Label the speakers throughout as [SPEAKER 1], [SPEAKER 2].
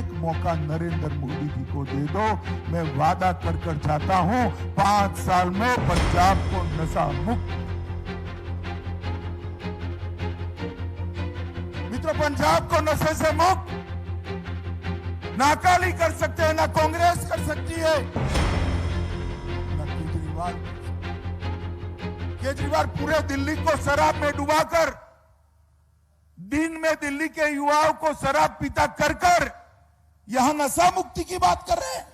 [SPEAKER 1] एक मौका नरेंद्र मोदी जी को दे दो। मैं वादा कर चाहता हूं 5 साल में पंजाब को नशा मुक्त। मित्रों, पंजाब को नशे से मुक्त ना अकाली कर सकते हैं, ना कांग्रेस कर सकती है, ना केजरीवाल। केजरीवाल पूरे दिल्ली को शराब में डुबाकर, दिन में दिल्ली के युवाओं को शराब पीता कर यहां नशा मुक्ति की बात कर रहे हैं।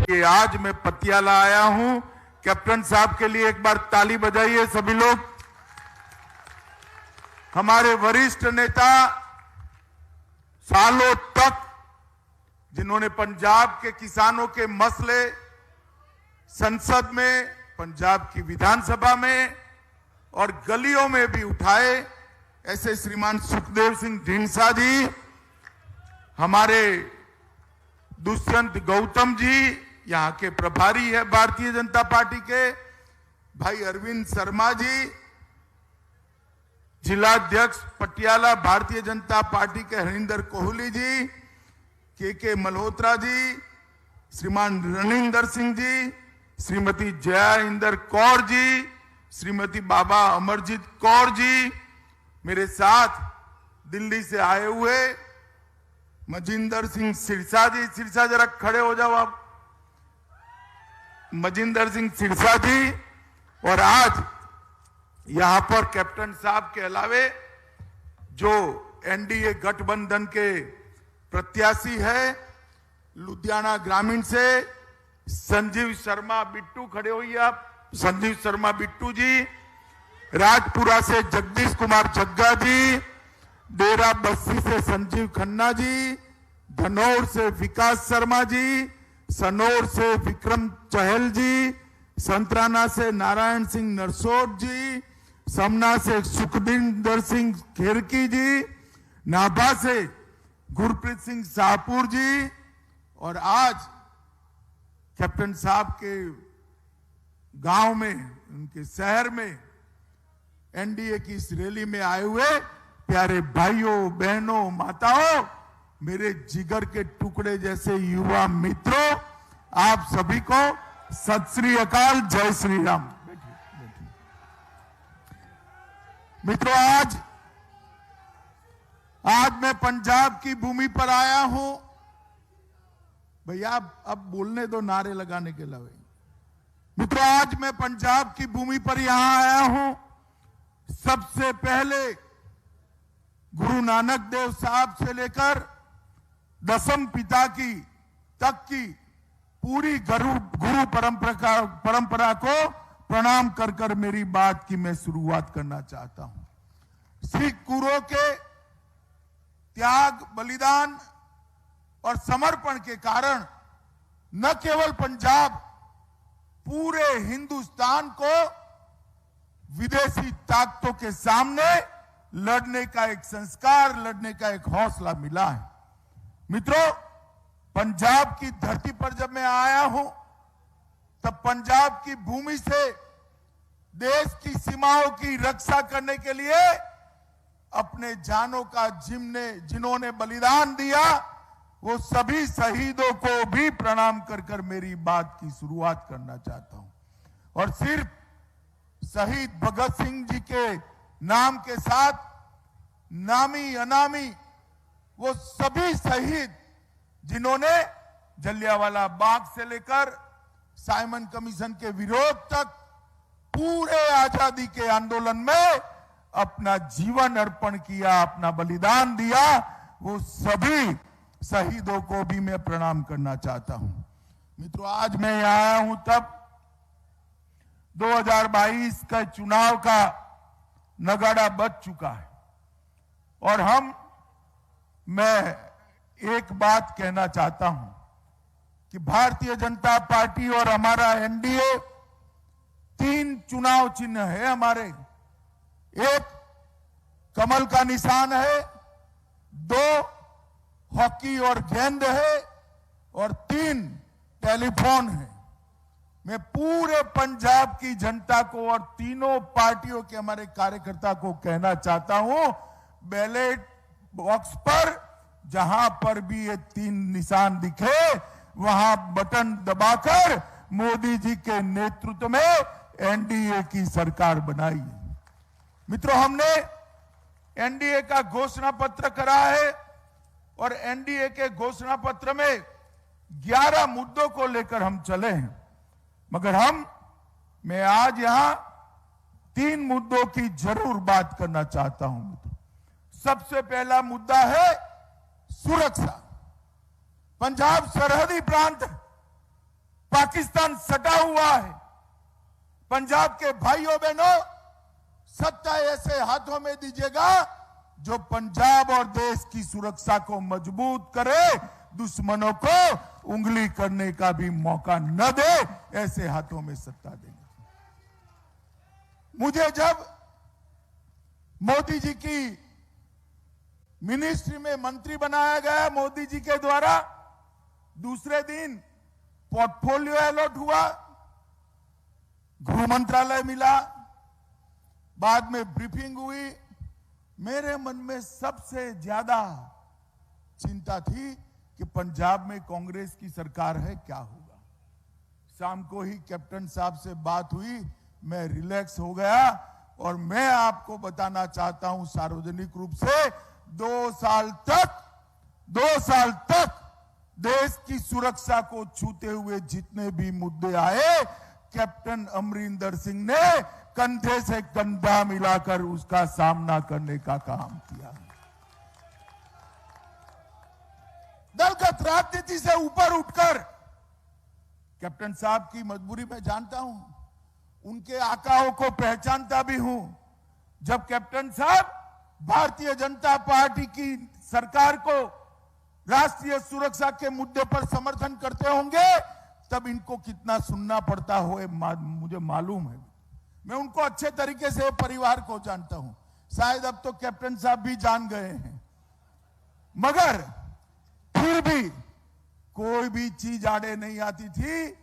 [SPEAKER 1] ये आज मैं पटियाला आया हूं। कैप्टन साहब के लिए एक बार ताली बजाइए सभी लोग। हमारे वरिष्ठ नेता, सालों तक जिन्होंने पंजाब के किसानों के मसले संसद में, पंजाब की विधानसभा में और गलियों में भी उठाए, ऐसे श्रीमान सुखदेव सिंह ढींडसा जी, हमारे दुष्यंत गौतम जी यहां के प्रभारी है भारतीय जनता पार्टी के, भाई अरविंद शर्मा जी, जिलाध्यक्ष पटियाला भारतीय जनता पार्टी के हरिंदर कोहली जी, के मल्होत्रा जी, श्रीमान रणिंदर सिंह जी, श्रीमती जया इंदर कौर जी, श्रीमती बाबा अमरजीत कौर जी, मेरे साथ दिल्ली से आए हुए मजिंदर सिंह सिरसा जी, सिरसा जरा खड़े हो जाओ आप, मजिंदर सिंह सिरसा जी, और आज यहां पर कैप्टन साहब के अलावे जो एनडीए गठबंधन के प्रत्याशी है, लुधियाना ग्रामीण से संजीव शर्मा बिट्टू, खड़े होइए आप, संजीव शर्मा बिट्टू जी, राजपुरा से जगदीश कुमार जग्गा जी, डेरा बस्सी से संजीव खन्ना जी, धनौर से विकास शर्मा जी, सनौर से विक्रम चहल जी, संतराना से नारायण सिंह नरसोट जी, समना से सुखदिंदर सिंह खेरकी जी, नाभा से गुरप्रीत सिंह शाहपुर जी, और आज कैप्टन साहब के गांव में, उनके शहर में एनडीए की इस रैली में आए हुए प्यारे भाइयों, बहनों, माताओं, मेरे जिगर के टुकड़े जैसे युवा मित्रों, आप सभी को सत श्री अकाल, जय श्री राम। मित्रों, आज मैं पंजाब की भूमि पर आया हूं। भैया अब बोलने दो नारे लगाने के अलावा। मित्रों, आज मैं पंजाब की भूमि पर यहां आया हूं सबसे पहले गुरु नानक देव साहब से लेकर दसम पिता की तक की पूरी गुरु परंपरा को प्रणाम कर मेरी बात की मैं शुरुआत करना चाहता हूं। सिख गुरुओं के त्याग, बलिदान और समर्पण के कारण न केवल पंजाब, पूरे हिंदुस्तान को विदेशी ताकतों के सामने लड़ने का एक संस्कार, लड़ने का एक हौसला मिला है। मित्रों, पंजाब की धरती पर जब मैं आया हूं तब पंजाब की भूमि से देश की सीमाओं की रक्षा करने के लिए अपने जानों का जिन्होंने बलिदान दिया, वो सभी शहीदों को भी प्रणाम कर मेरी बात की शुरुआत करना चाहता हूं। और सिर्फ शहीद भगत सिंह जी के नाम के साथ नामी अनामी वो सभी शहीद जिन्होंने जलियांवाला बाग से लेकर साइमन कमीशन के विरोध तक पूरे आजादी के आंदोलन में अपना जीवन अर्पण किया, अपना बलिदान दिया, वो सभी शहीदों को भी मैं प्रणाम करना चाहता हूं। मित्रों, आज मैं यहां आया हूं तब 2022 का चुनाव का नगाड़ा बज चुका है और मैं एक बात कहना चाहता हूं कि भारतीय जनता पार्टी और हमारा एनडीए 3 चुनाव चिन्ह है हमारे। एक कमल का निशान है, 2 हॉकी और गेंद है और 3 टेलीफोन है। मैं पूरे पंजाब की जनता को और तीनों पार्टियों के हमारे कार्यकर्ता को कहना चाहता हूं, बैलेट बॉक्स पर जहां पर भी ये 3 निशान दिखे वहां बटन दबाकर मोदी जी के नेतृत्व में एनडीए की सरकार बनाई। मित्रों, हमने एनडीए का घोषणा पत्र करा है और एनडीए के घोषणा पत्र में 11 मुद्दों को लेकर हम चले हैं, मगर मैं आज यहां 3 मुद्दों की जरूर बात करना चाहता हूं। मित्रों, सबसे पहला मुद्दा है सुरक्षा। पंजाब सरहदी प्रांत है, पाकिस्तान सटा हुआ है। पंजाब के भाइयों बहनों, सत्ता ऐसे हाथों में दीजिएगा जो पंजाब और देश की सुरक्षा को मजबूत करे, दुश्मनों को उंगली करने का भी मौका न दे, ऐसे हाथों में सत्ता देंगे। मुझे जब मोदी जी की मिनिस्ट्री में मंत्री बनाया गया मोदी जी के द्वारा, दूसरे दिन पोर्टफोलियो अलॉट हुआ, गृह मंत्रालय मिला, बाद में ब्रीफिंग हुई। मेरे मन में सबसे ज्यादा चिंता थी कि पंजाब में कांग्रेस की सरकार है, क्या होगा। शाम को ही कैप्टन साहब से बात हुई, मैं रिलैक्स हो गया और मैं आपको बताना चाहता हूं सार्वजनिक रूप से, 2 साल तक देश की सुरक्षा को छूते हुए जितने भी मुद्दे आए, कैप्टन अमरिंदर सिंह ने कंधे से कंधा मिलाकर उसका सामना करने का काम किया। दलगत राजनीति से ऊपर उठकर, कैप्टन साहब की मजबूरी मैं जानता हूं, उनके आकाओं को पहचानता भी हूं। जब कैप्टन साहब भारतीय जनता पार्टी की सरकार को राष्ट्रीय सुरक्षा के मुद्दे पर समर्थन करते होंगे, तब इनको कितना सुनना पड़ता हो मुझे मालूम है। मैं उनको अच्छे तरीके से परिवार को जानता हूं, शायद अब तो कैप्टन साहब भी जान गए हैं, मगर फिर भी कोई भी चीज आड़े नहीं आती थी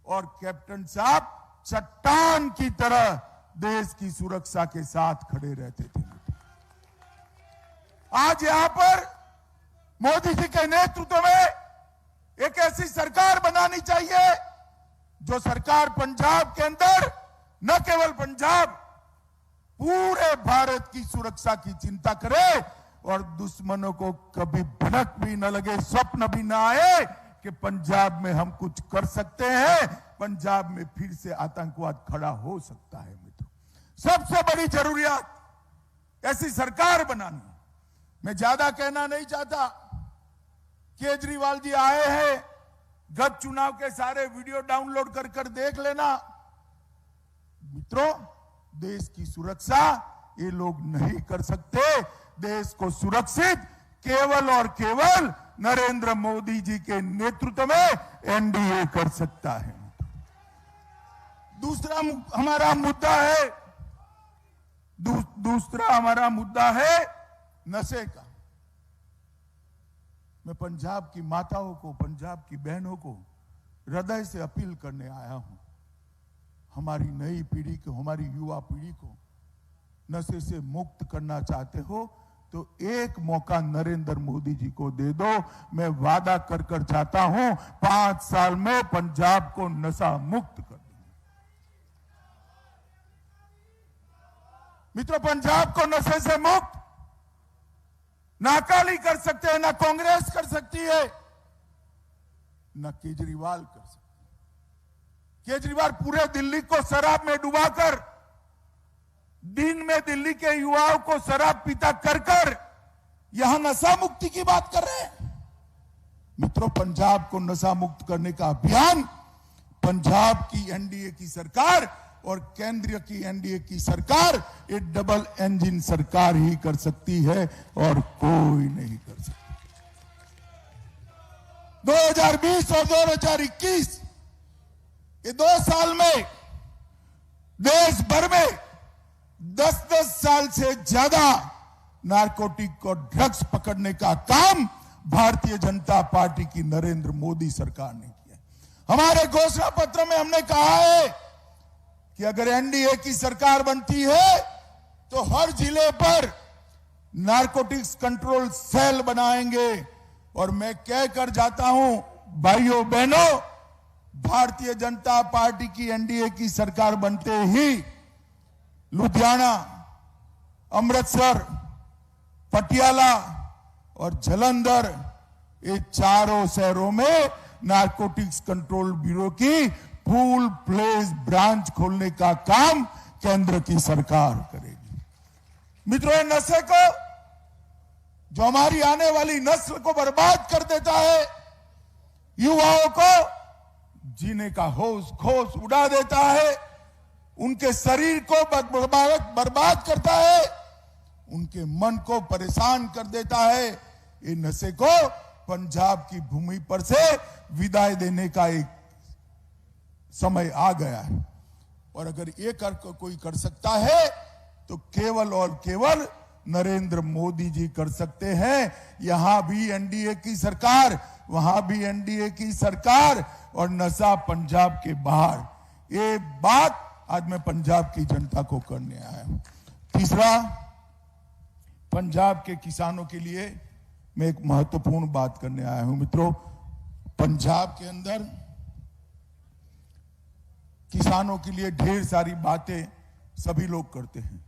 [SPEAKER 1] और कैप्टन साहब चट्टान की तरह देश की सुरक्षा के साथ खड़े रहते थे। आज यहां पर मोदी जी के नेतृत्व में एक ऐसी सरकार बनानी चाहिए जो सरकार पंजाब के अंदर, न केवल पंजाब, पूरे भारत की सुरक्षा की चिंता करे और दुश्मनों को कभी भनक भी न लगे, स्वप्न भी न आए कि पंजाब में हम कुछ कर सकते हैं, पंजाब में फिर से आतंकवाद खड़ा हो सकता है। मित्रों, सबसे बड़ी जरूरियात ऐसी सरकार बनानी। मैं ज्यादा कहना नहीं चाहता, केजरीवाल जी आए हैं, गत चुनाव के सारे वीडियो डाउनलोड कर देख लेना। मित्रों, देश की सुरक्षा ये लोग नहीं कर सकते। देश को सुरक्षित केवल और केवल नरेंद्र मोदी जी के नेतृत्व में एनडीए कर सकता है। दूसरा हमारा मुद्दा है नशे का। मैं पंजाब की माताओं को, पंजाब की बहनों को हृदय से अपील करने आया हूं, हमारी नई पीढ़ी को, हमारी युवा पीढ़ी को नशे से मुक्त करना चाहते हो तो एक मौका नरेंद्र मोदी जी को दे दो। मैं वादा कर चाहता हूं 5 साल में पंजाब को नशा मुक्त कर दूंगा। मित्रों, पंजाब को नशे से मुक्त ना अकाली कर सकते हैं, ना कांग्रेस कर सकती है, ना केजरीवाल कर सकते हैं। केजरीवाल पूरे दिल्ली को शराब में डुबाकर, दिन में दिल्ली के युवाओं को शराब पीता कर यहां नशा मुक्ति की बात कर रहे हैं। मित्रों, पंजाब को नशा मुक्त करने का अभियान पंजाब की एनडीए की सरकार और केंद्र की एनडीए की सरकार, ये डबल इंजन सरकार ही कर सकती है और कोई नहीं कर सकती। 2020 और 2021 ये 2 साल में देश भर में 10-10 साल से ज्यादा नारकोटिक और ड्रग्स पकड़ने का काम भारतीय जनता पार्टी की नरेंद्र मोदी सरकार ने किया। हमारे घोषणा पत्र में हमने कहा है कि अगर एनडीए की सरकार बनती है तो हर जिले पर नारकोटिक्स कंट्रोल सेल बनाएंगे। और मैं कहकर जाता हूं, भाइयों बहनों, भारतीय जनता पार्टी की एनडीए की सरकार बनते ही लुधियाना, अमृतसर, पटियाला और जालंधर, ये चारों शहरों में नारकोटिक्स कंट्रोल ब्यूरो की फुल फ्लेज ब्रांच खोलने का काम केंद्र की सरकार करेगी। मित्रों, नशे को, जो हमारी आने वाली नस्ल को बर्बाद कर देता है, युवाओं को जीने का होश खोश उड़ा देता है, उनके शरीर को बर्बाद करता है, उनके मन को परेशान कर देता है, ये नशे को पंजाब की भूमि पर से विदाई देने का एक समय आ गया है। और अगर ये कोई कर सकता है तो केवल और केवल नरेंद्र मोदी जी कर सकते हैं। यहां भी एनडीए की सरकार, वहां भी एनडीए की सरकार, और नशा पंजाब के बाहर। ये बात आज मैं पंजाब की जनता को करने आया हूं। तीसरा, पंजाब के किसानों के लिए मैं एक महत्वपूर्ण बात करने आया हूं। मित्रों, पंजाब के अंदर किसानों के लिए ढेर सारी बातें सभी लोग करते हैं,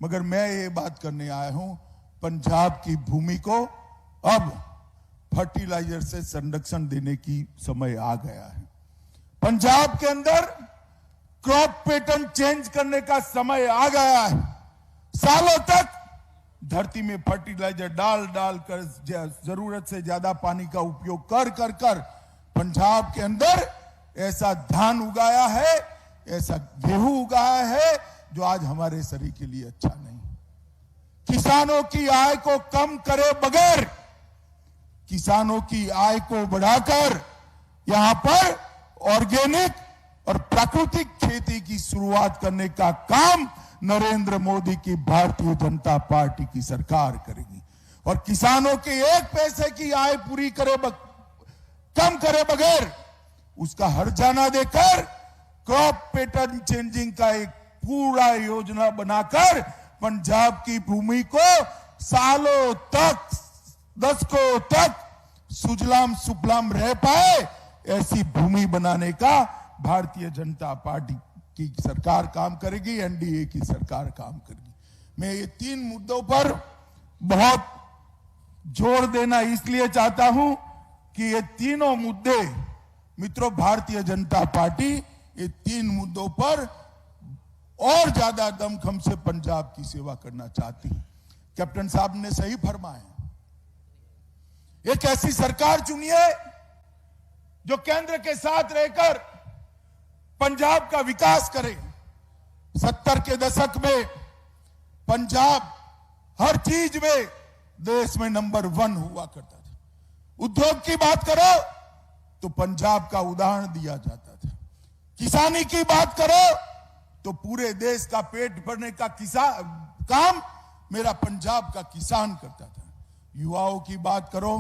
[SPEAKER 1] मगर मैं ये बात करने आया हूं, पंजाब की भूमि को अब फर्टिलाइजर से संरक्षण देने की समय आ गया है। पंजाब के अंदर क्रॉप पैटर्न चेंज करने का समय आ गया है। सालों तक धरती में फर्टिलाइजर डाल कर जरूरत से ज्यादा पानी का उपयोग कर पंजाब के अंदर ऐसा धान उगाया है, ऐसा गेहूं उगाया है जो आज हमारे शरीर के लिए अच्छा नहीं। किसानों की आय को कम करे बगैर, किसानों की आय को बढ़ाकर यहां पर ऑर्गेनिक और प्राकृतिक खेती की शुरुआत करने का काम नरेंद्र मोदी की भारतीय जनता पार्टी की सरकार करेगी। और किसानों के एक पैसे की आय पूरी कम करे बगैर उसका हर्जाना देकर क्रॉप पैटर्न चेंजिंग का एक पूरा योजना बनाकर पंजाब की भूमि को सालों तक, दशकों तक सुजलाम सुफलाम रह पाए, ऐसी भूमि बनाने का भारतीय जनता पार्टी की सरकार काम करेगी, एनडीए की सरकार काम करेगी। मैं ये 3 मुद्दों पर बहुत जोर देना इसलिए चाहता हूं कि ये तीनों मुद्दे, मित्रों, भारतीय जनता पार्टी ये 3 मुद्दों पर और ज्यादा दमखम से पंजाब की सेवा करना चाहती है। कैप्टन साहब ने सही फरमाया, एक ऐसी सरकार चुनिए जो केंद्र के साथ रहकर पंजाब का विकास करे। 70 के दशक में पंजाब हर चीज में देश में नंबर 1 हुआ करता था। उद्योग की बात करो तो पंजाब का उदाहरण दिया जाता था। किसानी की बात करो तो पूरे देश का पेट भरने का काम मेरा पंजाब का किसान करता था। युवाओं की बात करो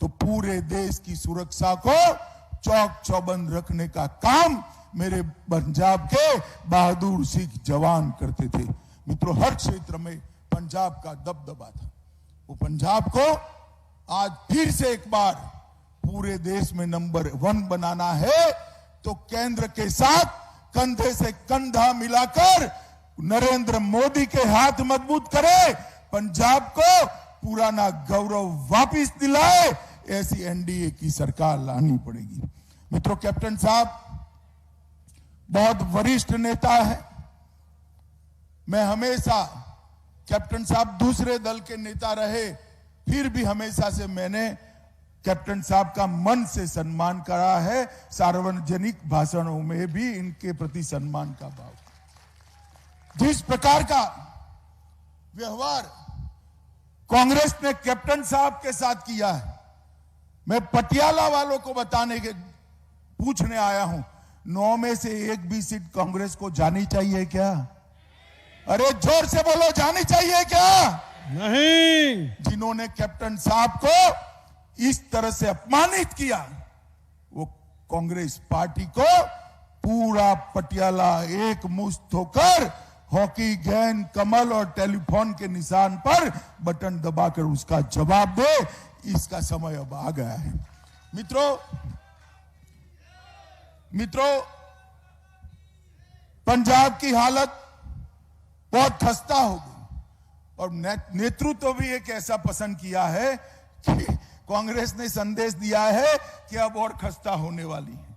[SPEAKER 1] तो पूरे देश की सुरक्षा को चौक चौबंद रखने का काम मेरे पंजाब के बहादुर सिख जवान करते थे। मित्रों, हर क्षेत्र में पंजाब का दबदबा था। वो पंजाब को आज फिर से एक बार पूरे देश में नंबर 1 बनाना है तो केंद्र के साथ कंधे से कंधा मिलाकर नरेंद्र मोदी के हाथ मजबूत करे, पंजाब को पुराना गौरव वापस दिलाए, ऐसी एनडीए की सरकार लानी पड़ेगी। मित्रों, कैप्टन साहब बहुत वरिष्ठ नेता है। मैं हमेशा, कैप्टन साहब दूसरे दल के नेता रहे, फिर भी हमेशा से मैंने कैप्टन साहब का मन से सम्मान करा है। सार्वजनिक भाषणों में भी इनके प्रति सम्मान का भाव। जिस प्रकार का व्यवहार कांग्रेस ने कैप्टन साहब के साथ किया है, मैं पटियाला वालों को पूछने आया हूं, 9 में से 1 भी सीट कांग्रेस को जानी चाहिए क्या? अरे जोर से बोलो, जानी चाहिए क्या?
[SPEAKER 2] नहीं।
[SPEAKER 1] जिन्होंने कैप्टन साहब को इस तरह से अपमानित किया, वो कांग्रेस पार्टी को पूरा पटियाला एक मुश्त होकर हॉकी गेंद कमल और टेलीफोन के निशान पर बटन दबाकर उसका जवाब दे, इसका समय अब आ गया है। मित्रों, पंजाब की हालत बहुत खस्ता हो गई और नेतृत्व भी एक ऐसा पसंद किया है कि कांग्रेस ने संदेश दिया है कि अब और खस्ता होने वाली है।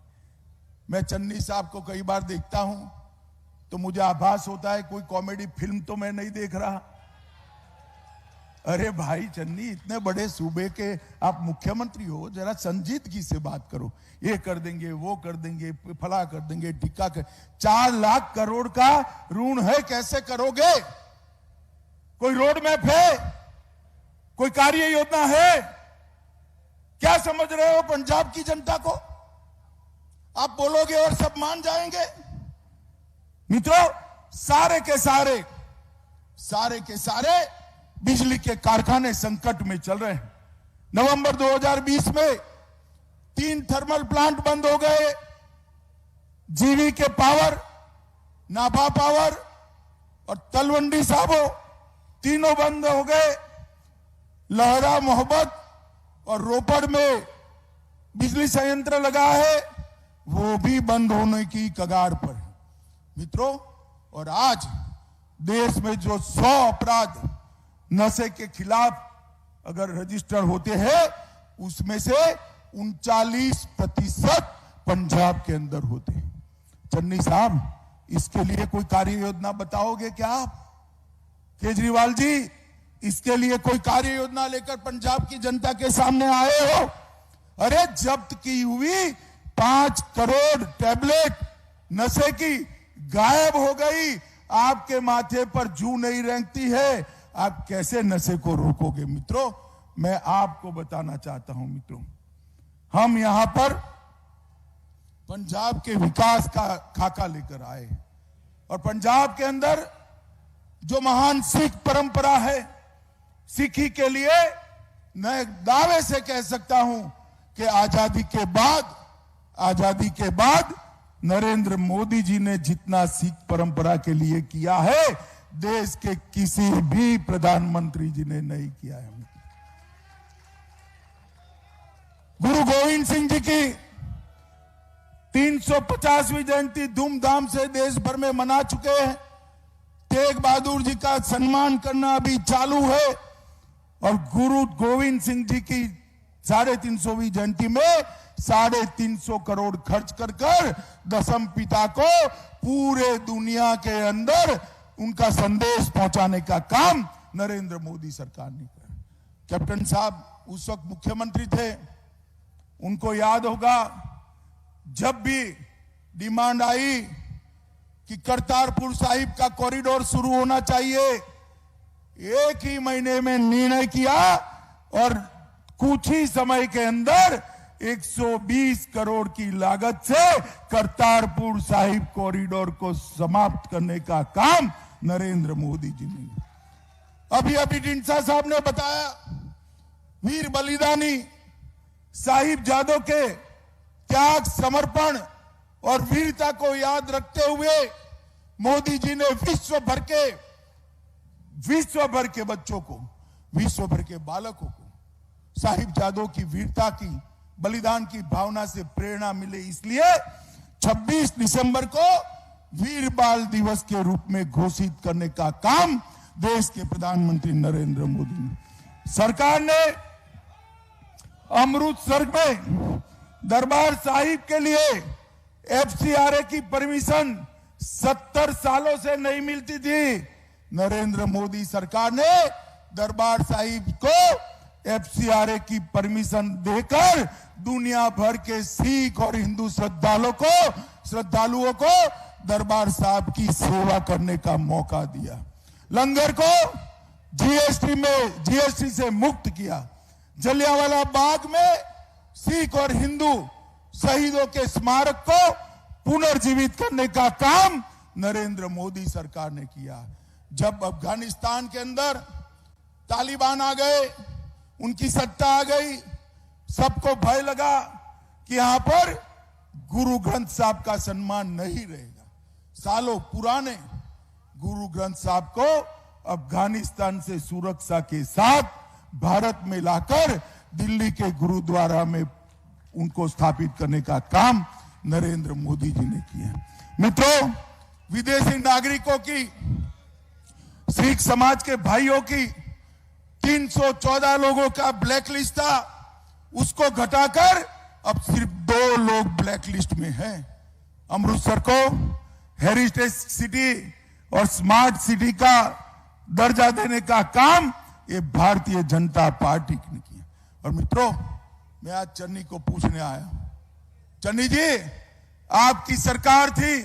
[SPEAKER 1] मैं चन्नी साहब को कई बार देखता हूं तो मुझे आभास होता है कोई कॉमेडी फिल्म तो मैं नहीं देख रहा। अरे भाई चन्नी, इतने बड़े सूबे के आप मुख्यमंत्री हो, जरा संजीदगी से बात करो। ये कर देंगे, वो कर देंगे, फला कर देंगे, टिक्का कर। 4 लाख करोड़ का ऋण है, कैसे करोगे? कोई रोड मैप है? कोई कार्य योजना है? क्या समझ रहे हो पंजाब की जनता को? आप बोलोगे और सब मान जाएंगे? मित्रों, सारे के सारे बिजली के कारखाने संकट में चल रहे हैं। नवंबर 2020 में 3 थर्मल प्लांट बंद हो गए। जीवी के पावर, नाभा पावर और तलवंडी साबो तीनों बंद हो गए। लहरा, मोहब्बत और रोपड़ में बिजली संयंत्र लगा है, वो भी बंद होने की कगार पर है। मित्रों, और आज देश में जो 100 अपराध नशे के खिलाफ अगर रजिस्टर होते हैं, उसमें से 39% पंजाब के अंदर होते हैं। चन्नी साहब, इसके लिए कोई कार्य योजना बताओगे क्या आप? केजरीवाल जी, इसके लिए कोई कार्य योजना लेकर पंजाब की जनता के सामने आए हो? अरे जब्त की हुई 5 करोड़ टैबलेट नशे की गायब हो गई। आपके माथे पर जू नहीं रेंगती है, आप कैसे नशे को रोकोगे? मित्रों, मैं आपको बताना चाहता हूं मित्रों, हम यहां पर पंजाब के विकास का खाका लेकर आए और पंजाब के अंदर जो महान सिख परंपरा है, सिखी के लिए मैं दावे से कह सकता हूं कि आजादी के बाद नरेंद्र मोदी जी ने जितना सिख परंपरा के लिए किया है, देश के किसी भी प्रधानमंत्री जी ने नहीं किया है। गुरु गोविंद सिंह जी की 350वीं जयंती धूमधाम से देश भर में मना चुके हैं। तेग बहादुर जी का सम्मान करना अभी चालू है और गुरु गोविंद सिंह जी की 350वीं जयंती में 350 करोड़ खर्च कर दशम पिता को पूरे दुनिया के अंदर उनका संदेश पहुंचाने का काम नरेंद्र मोदी सरकार ने किया। कैप्टन साहब उस वक्त मुख्यमंत्री थे, उनको याद होगा जब भी डिमांड आई कि करतारपुर साहिब का कॉरिडोर शुरू होना चाहिए, एक ही महीने में निर्णय किया और कुछ ही समय के अंदर 120 करोड़ की लागत से करतारपुर साहिब कॉरिडोर को समाप्त करने का काम नरेंद्र मोदी जी ने। अभी ढींडसा साहब ने बताया, वीर बलिदानी साहिब जादव के त्याग, समर्पण और वीरता को याद रखते हुए मोदी जी ने विश्व भर के बच्चों को, विश्व भर के बालकों को साहिब जादव की वीरता की, बलिदान की भावना से प्रेरणा मिले, इसलिए 26 दिसंबर को वीर बाल दिवस के रूप में घोषित करने का काम देश के प्रधानमंत्री नरेंद्र मोदी ने। सरकार ने अमृतसर में दरबार साहिब के लिए एफसीआरए की परमिशन 70 सालों से नहीं मिलती थी। नरेंद्र मोदी सरकार ने दरबार साहिब को एफसीआरए की परमिशन देकर दुनिया भर के सिख और हिंदू श्रद्धालुओं को दरबार साहिब की सेवा करने का मौका दिया। लंगर को जीएसटी से मुक्त किया। जलियांवाला बाग में सिख और हिंदू शहीदों के स्मारक को पुनर्जीवित करने का काम नरेंद्र मोदी सरकार ने किया। जब अफगानिस्तान के अंदर तालिबान आ गए, उनकी सत्ता आ गई, सबको भय लगा कि यहां पर गुरु ग्रंथ साहब का सम्मान नहीं रहेगा। सालों पुराने गुरु ग्रंथ साहब को अफगानिस्तान से सुरक्षा के साथ भारत में लाकर दिल्ली के गुरुद्वारा में उनको स्थापित करने का काम नरेंद्र मोदी जी ने किया। मित्रों, विदेशी नागरिकों की, सिख समाज के भाइयों की 314 लोगों का ब्लैक लिस्ट था, उसको घटाकर अब सिर्फ 2 लोग ब्लैक लिस्ट में हैं। अमृतसर को हेरिटेज सिटी और स्मार्ट सिटी का दर्जा देने का काम ये भारतीय जनता पार्टी ने किया। और मित्रों, मैं आज चन्नी को पूछने आया हूं, चन्नी जी, आपकी सरकार थी,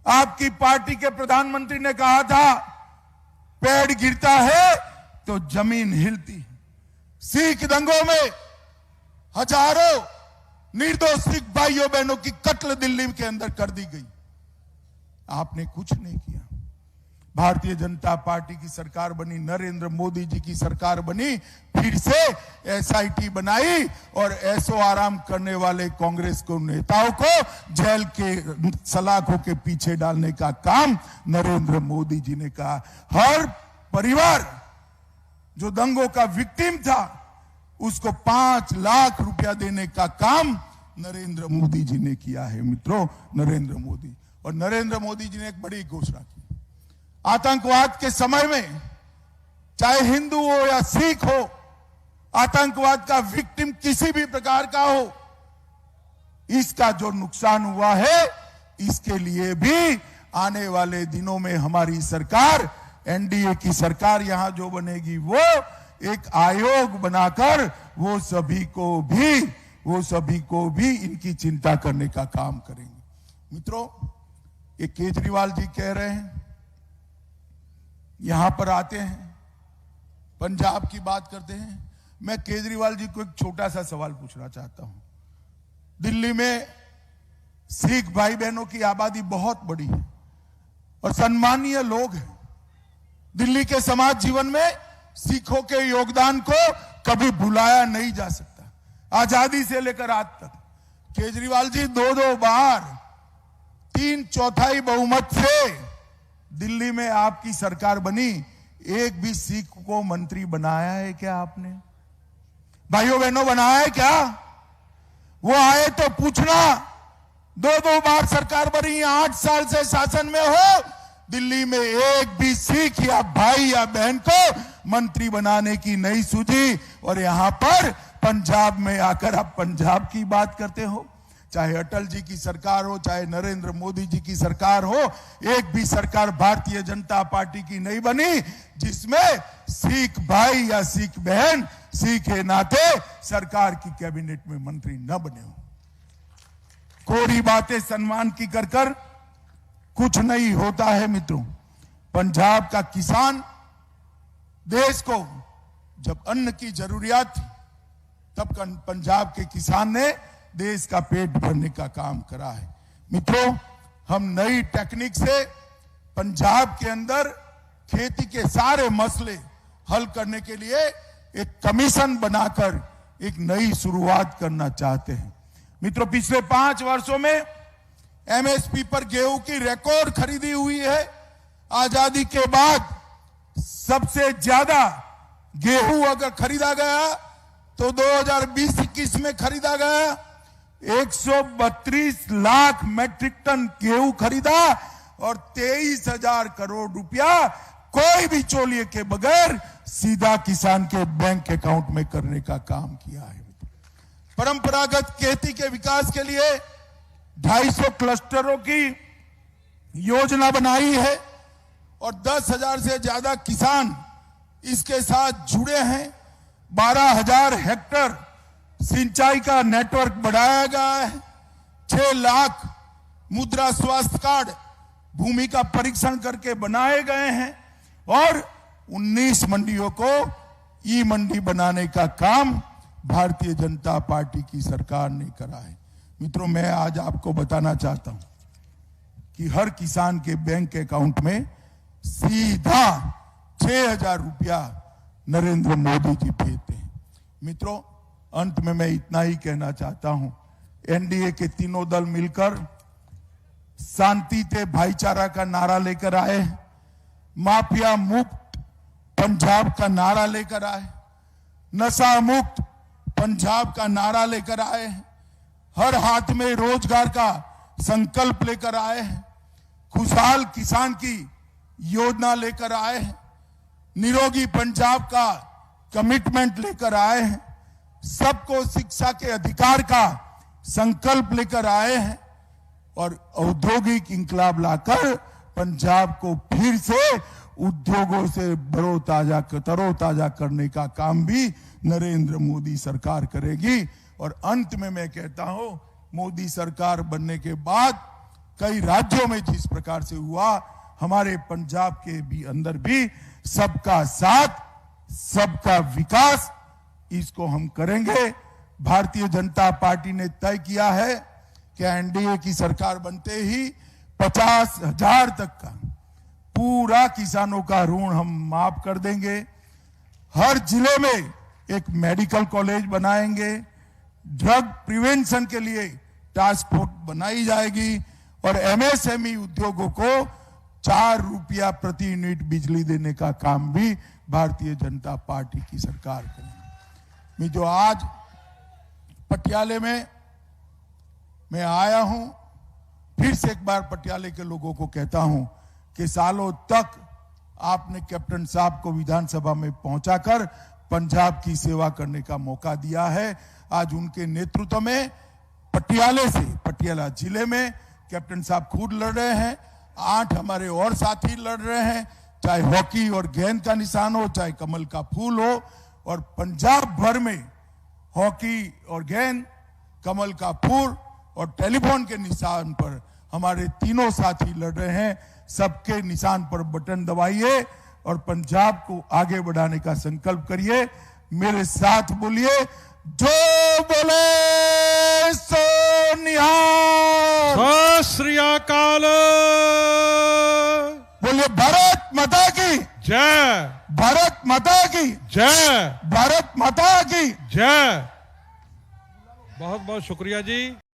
[SPEAKER 1] आपकी पार्टी के प्रधानमंत्री ने कहा था पेड़ गिरता है तो जमीन हिलती है। सिख दंगों में हजारों निर्दोष सिख भाइयों बहनों की कत्ल दिल्ली के अंदर कर दी गई, आपने कुछ नहीं किया। भारतीय जनता पार्टी की सरकार बनी, नरेंद्र मोदी जी की सरकार बनी, फिर से एसआईटी बनाई और ऐसो आराम करने वाले कांग्रेस को नेताओं को जेल के सलाखों के पीछे डालने का काम नरेंद्र मोदी जी ने कहा। हर परिवार जो दंगों का विक्टिम था उसको 5 लाख रुपया देने का काम नरेंद्र मोदी जी ने किया है। मित्रों, नरेंद्र मोदी और नरेंद्र मोदी जी ने एक बड़ी घोषणा की, आतंकवाद के समय में चाहे हिंदू हो या सिख हो, आतंकवाद का विक्टिम किसी भी प्रकार का हो, इसका जो नुकसान हुआ है इसके लिए भी आने वाले दिनों में हमारी सरकार, एनडीए की सरकार यहां जो बनेगी, वो एक आयोग बनाकर वो सभी को भी इनकी चिंता करने का काम करेंगे। मित्रों, ये केजरीवाल जी कह रहे हैं, यहां पर आते हैं, पंजाब की बात करते हैं। मैं केजरीवाल जी को एक छोटा सा सवाल पूछना चाहता हूं। दिल्ली में सिख भाई बहनों की आबादी बहुत बड़ी है और सम्मानीय लोग हैं। दिल्ली के समाज जीवन में सिखों के योगदान को कभी भुलाया नहीं जा सकता, आजादी से लेकर आज तक। केजरीवाल जी 2 बार 3/4 बहुमत से दिल्ली में आपकी सरकार बनी, एक भी सिख को मंत्री बनाया है क्या आपने? भाइयों बहनों, बनाया है क्या? वो आए तो पूछना। 2 बार सरकार बनी, 8 साल से शासन में हो, दिल्ली में एक भी सिख या भाई या बहन को मंत्री बनाने की नहीं सूझी। और यहां पर पंजाब में आकर आप पंजाब की बात करते हो। चाहे अटल जी की सरकार हो, चाहे नरेंद्र मोदी जी की सरकार हो, एक भी सरकार भारतीय जनता पार्टी की नहीं बनी जिसमें सिख भाई या सिख बहन सिख के नाते सरकार की कैबिनेट में मंत्री न बने हो। कोरी बातें सम्मान की कर कुछ नहीं होता है। मित्रों, पंजाब का किसान, देश को जब अन्न की जरूरियात थी तब पंजाब के किसान ने देश का पेट भरने का काम करा है। मित्रों, हम नई टेक्निक से पंजाब के अंदर खेती के सारे मसले हल करने के लिए एक कमीशन बनाकर एक नई शुरुआत करना चाहते हैं। मित्रों, पिछले 5 वर्षों में एमएसपी पर गेहूं की रिकॉर्ड खरीदी हुई है। आजादी के बाद सबसे ज्यादा गेहूं अगर खरीदा गया तो 2020-21 में खरीदा गया 132 लाख मैट्रिक टन गेहूं खरीदा और 23,000 करोड़ रुपया कोई भी चोलिए के बगैर सीधा किसान के बैंक अकाउंट में करने का काम किया है। परंपरागत खेती के विकास के लिए 250 क्लस्टरों की योजना बनाई है और 10,000 से ज्यादा किसान इसके साथ जुड़े हैं। 12,000 हेक्टेयर सिंचाई का नेटवर्क बढ़ाया गया है। 6 लाख मुद्रा स्वास्थ्य कार्ड भूमि का परीक्षण करके बनाए गए हैं और 19 मंडियों को ई मंडी बनाने का काम भारतीय जनता पार्टी की सरकार ने करा है। मित्रों, मैं आज आपको बताना चाहता हूं कि हर किसान के बैंक अकाउंट में सीधा 6,000 रुपया नरेंद्र मोदी जी भेजते हैं। मित्रों, अंत में मैं इतना ही कहना चाहता हूं एनडीए के तीनों दल मिलकर शांति ते भाईचारा का नारा लेकर आए, माफिया मुक्त पंजाब का नारा लेकर आए, नशा मुक्त पंजाब का नारा लेकर आए, हर हाथ में रोजगार का संकल्प लेकर आए, खुशहाल किसान की योजना लेकर आए, निरोगी पंजाब का कमिटमेंट लेकर आए हैं, सबको शिक्षा के अधिकार का संकल्प लेकर आए हैं और औद्योगिक इंकलाब लाकर पंजाब को फिर से उद्योगों से तरोताजा करने का काम भी नरेंद्र मोदी सरकार करेगी। और अंत में मैं कहता हूं, मोदी सरकार बनने के बाद कई राज्यों में जिस प्रकार से हुआ, हमारे पंजाब के भी अंदर भी सबका साथ सबका विकास, इसको हम करेंगे। भारतीय जनता पार्टी ने तय किया है कि एनडीए की सरकार बनते ही 50,000 तक का पूरा किसानों का ऋण हम माफ कर देंगे। हर जिले में एक मेडिकल कॉलेज बनाएंगे, ड्रग प्रिवेंशन के लिए टास्क फोर्स बनाई जाएगी और एमएसएमई उद्योगों को 4 रुपया प्रति यूनिट बिजली देने का काम भी भारतीय जनता पार्टी की सरकार करेगी। मैं जो आज पटियाले में मैं आया हूं, फिर से एक बार पटियाले के लोगों को कहता हूं कि सालों तक आपने कैप्टन साहब को विधानसभा में पहुंचाकर पंजाब की सेवा करने का मौका दिया है। आज उनके नेतृत्व में पटियाला जिले में कैप्टन साहब खुद लड़ रहे हैं, 8 हमारे और साथी लड़ रहे हैं, चाहे हॉकी और गेंद का निशान हो, चाहे कमल का फूल हो। और पंजाब भर में हॉकी और गेंद, कमल का फूल और टेलीफोन के निशान पर हमारे तीनों साथी लड़ रहे हैं। सबके निशान पर बटन दबाइए और पंजाब को आगे बढ़ाने का संकल्प करिए। मेरे साथ बोलिए, जो बोले सो निहाल।
[SPEAKER 2] सत श्री अकाल।
[SPEAKER 1] बोलिए भारत माता की
[SPEAKER 2] जय।
[SPEAKER 1] भारत माता की
[SPEAKER 2] जय।
[SPEAKER 1] भारत माता की
[SPEAKER 2] जय। बहुत बहुत शुक्रिया जी।